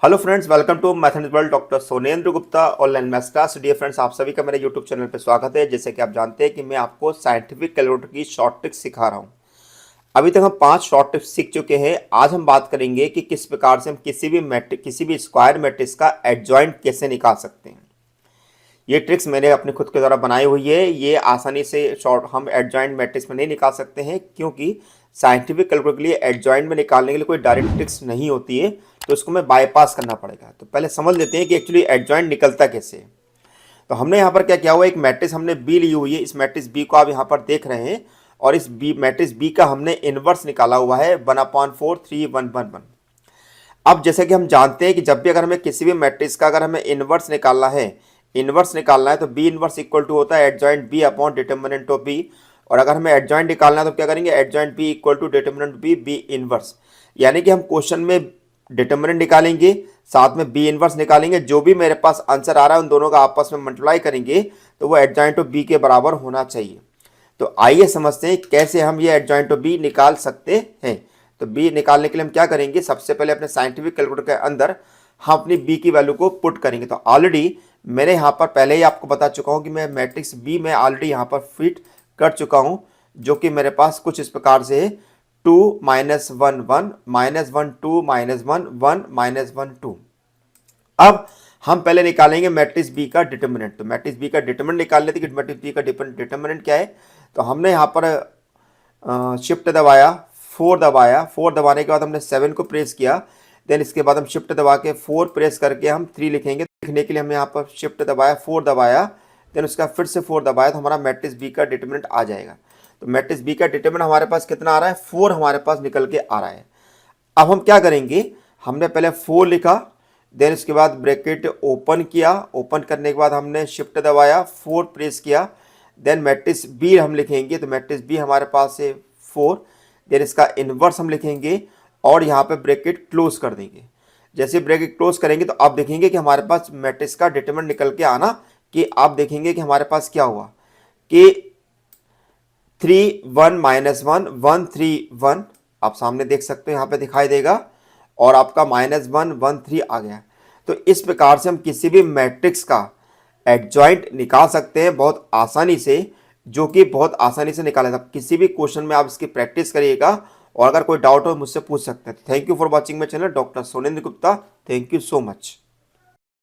Hello friends, welcome to mathematics world. Doctor Sonendra Gupta online maths class. Dear friends, आप सभी का मेरे यूट्यूब चैनल पे स्वागत है। जैसे कि आप जानते हैं कि मैं आपको साइंटिफिक कैलकुलेटर की शॉर्ट ट्रिक्स सिखा रहा हूं। अभी तक हम 5 शॉर्ट ट्रिक्स सीख चुके हैं। आज हम बात करेंगे कि किस प्रकार से हम किसी भी स्क्वायर मैट्रिक्स का एडजॉइंट कैसे निकाल सकते हैं। ये ट्रिक्स मैंने अपने खुद के द्वारा बनाई हुई है। ये आसानी से शॉर्ट हम एडजॉइंट मैट्रिक्स में नहीं निकाल सकते हैं, क्योंकि साइंटिफिक कैलकुलेटर के लिए एडजॉइंट में निकालने के लिए कोई डायरेक्ट ट्रिक्स नहीं होती है, तो इसको मैं बाईपास करना पड़ेगा। तो पहले समझ लेते हैं कि एक्चुअली एडजॉइंट निकलता कैसे है। तो हमने यहाँ पर क्या किया हुआ है, एक मैट्रिक्स हमने बी ली हुई है। इस मैट्रिक्स बी को आप यहाँ पर देख रहे हैं, और इस बी मैट्रिक्स बी का हमने इनवर्स निकाला हुआ है 1/4 3 1 1 1। अब जैसे कि हम जानते हैं कि जब भी अगर हमें किसी भी मैट्रिक्स का अगर हमें इनवर्स निकालना है तो बी इनवर्स इक्वल टू होता है adjoint B upon determinant of B. और अगर हमें एडजॉइंट निकालना है तो क्या करेंगे, adjoint B equal to determinant B B inverse. यानी कि हम क्वेश्चन में डिटर्मिनेंट निकालेंगे, साथ में बी इनवर्स निकालेंगे। जो भी मेरे पास आंसर आ रहा है उन दोनों का आपस में मल्टीप्लाई करेंगे तो वो एडजॉइंट ऑफ बी के बराबर होना चाहिए। तो आइए समझते हैं कैसे हम ये एडजॉइंट ऑफ बी निकाल सकते हैं। तो बी निकालने के लिए हम क्या करेंगे, सबसे पहले अपने साइंटिफिक कैलकुलेटर के अंदर हम अपनी बी की वैल्यू को पुट करेंगे। तो ऑलरेडी मैंने यहाँ पर पहले ही आपको बता चुका हूँ कि मैं मैट्रिक्स बी में ऑलरेडी यहाँ पर फिट कर चुका हूँ, जो कि मेरे पास कुछ इस प्रकार से है 2 -1 1 -1 2 -1 1 -1 2। अब हम पहले निकालेंगे मैट्रिक्स बी का डिटर्मिनेंट। तो मैट्रिक्स बी का डिटर्मिनेंट निकाल लेते कि मैट्रिक्स बी का डिटर्मिनेंट क्या है। तो हमने यहाँ पर शिफ्ट दबाया, 4 दबाया, 4 दबाने के बाद हमने 7 को प्रेस किया। देन इसके बाद हम शिफ्ट दबा के 4 प्रेस करके हम 3 लिखेंगे। लिखने के लिए हमने यहाँ पर शिफ्ट दबाया, 4 दबाया, देन उसका फिर से 4 दबाया, तो हमारा मैट्रिक्स बी का डिटर्मिनेंट आ जाएगा। तो मैट्रिक्स बी का डिटर्मिनेंट हमारे पास कितना आ रहा है, 4 हमारे पास निकल के आ रहा है। अब हम क्या करेंगे, हमने पहले 4 लिखा, देन इसके बाद ब्रैकेट ओपन किया, ओपन करने के बाद हमने शिफ्ट दबाया, 4 प्रेस किया, देन मैट्रिक्स बी हम लिखेंगे। तो मैट्रिक्स बी हमारे पास है 4, देन इसका इन्वर्स हम लिखेंगे और यहाँ पे ब्रैकेट क्लोज कर देंगे। जैसे ब्रैकेट क्लोज करेंगे तो आप देखेंगे कि हमारे पास मैट्रिक्स का डिटरमिनेंट निकल के आना, कि आप देखेंगे कि हमारे पास क्या हुआ कि 3 1 -1 1 3 1, आप सामने देख सकते हो, यहाँ पे दिखाई देगा, और आपका -1 1 3 आ गया। तो इस प्रकार से हम किसी भी मैट्रिक्स का एडजॉइंट निकाल सकते हैं बहुत आसानी से, जो कि बहुत आसानी से निकाला था। किसी भी क्वेश्चन में आप इसकी प्रैक्टिस करिएगा, और अगर कोई डाउट हो मुझसे पूछ सकते हैं। Thank you for watching my channel, doctor Sonendra Gupta. Thank you so much.